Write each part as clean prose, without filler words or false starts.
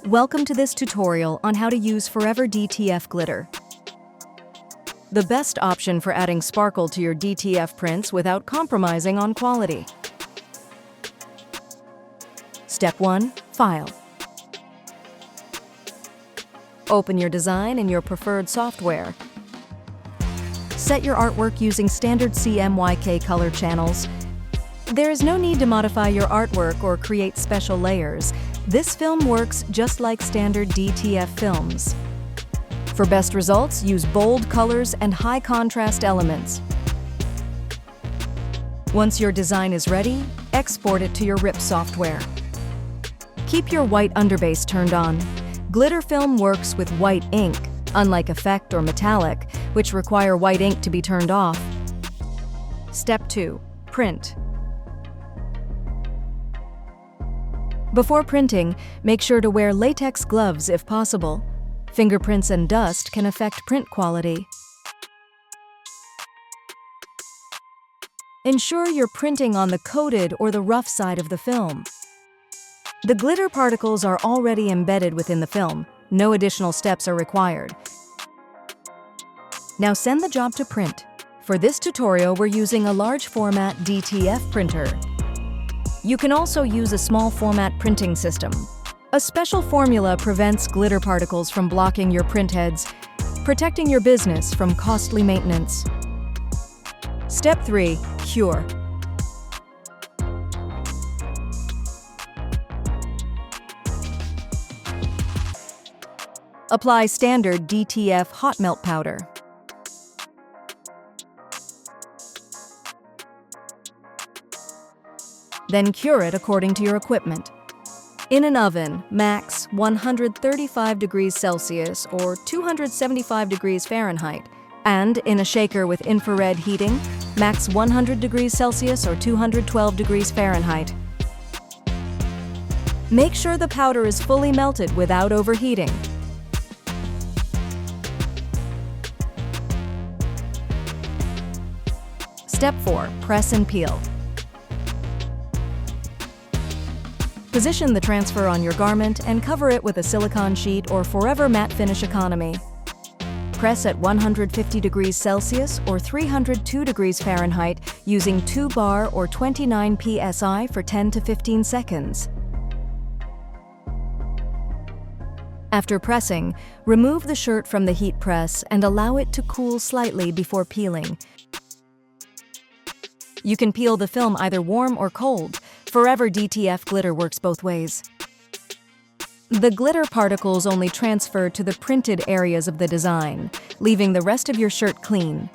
Welcome to this tutorial on how to use FOREVER DTF Glitter. The best option for adding sparkle to your DTF prints without compromising on quality. Step 1. File. Open your design in your preferred software. Set your artwork using standard CMYK color channels. There is no need to modify your artwork or create special layers. This film works just like standard DTF films. For best results, use bold colors and high contrast elements. Once your design is ready, export it to your RIP software. Keep your white underbase turned on. Glitter film works with white ink, unlike effect or metallic, which require white ink to be turned off. Step 2. Print. Before printing, make sure to wear latex gloves if possible. Fingerprints and dust can affect print quality. Ensure you're printing on the coated or the rough side of the film. The glitter particles are already embedded within the film. No additional steps are required. Now send the job to print. For this tutorial, we're using a large format DTF printer. You can also use a small format printing system. A special formula prevents glitter particles from blocking your print heads, protecting your business from costly maintenance. Step 3. Cure. Apply standard DTF hot melt powder. Then cure it according to your equipment. In an oven, max 135 degrees Celsius or 275 degrees Fahrenheit, and in a shaker with infrared heating, max 100 degrees Celsius or 212 degrees Fahrenheit. Make sure the powder is fully melted without overheating. Step 4. Press and peel. Position the transfer on your garment and cover it with a silicone sheet or FOREVER Matte Finish Economy. Press at 150 degrees Celsius or 302 degrees Fahrenheit using 2 bar or 29 psi for 10 to 15 seconds. After pressing, remove the shirt from the heat press and allow it to cool slightly before peeling. You can peel the film either warm or cold. FOREVER DTF Glitter works both ways. The glitter particles only transfer to the printed areas of the design, leaving the rest of your shirt clean.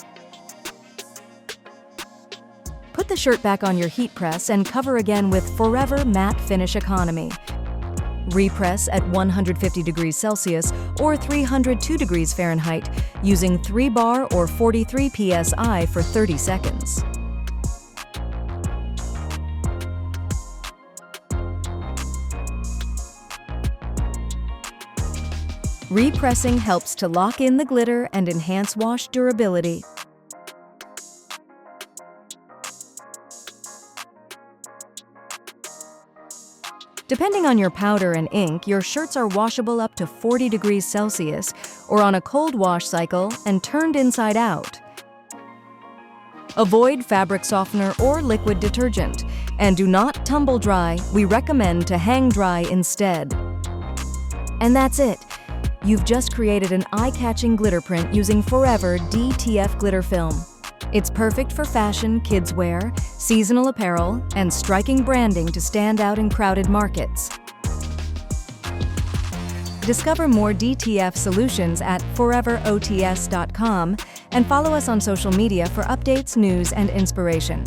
Put the shirt back on your heat press and cover again with FOREVER Matte Finish Economy. Repress at 150 degrees Celsius or 302 degrees Fahrenheit using 3 bar or 43 psi for 30 seconds. Repressing helps to lock in the glitter and enhance wash durability. Depending on your powder and ink, your shirts are washable up to 40 degrees Celsius or on a cold wash cycle and turned inside out. Avoid fabric softener or liquid detergent, and do not tumble dry. We recommend to hang dry instead. And that's it. You've just created an eye-catching glitter print using FOREVER DTF Glitter film. It's perfect for fashion, kids wear, seasonal apparel, and striking branding to stand out in crowded markets. Discover more DTF solutions at foreverots.com and follow us on social media for updates, news, and inspiration.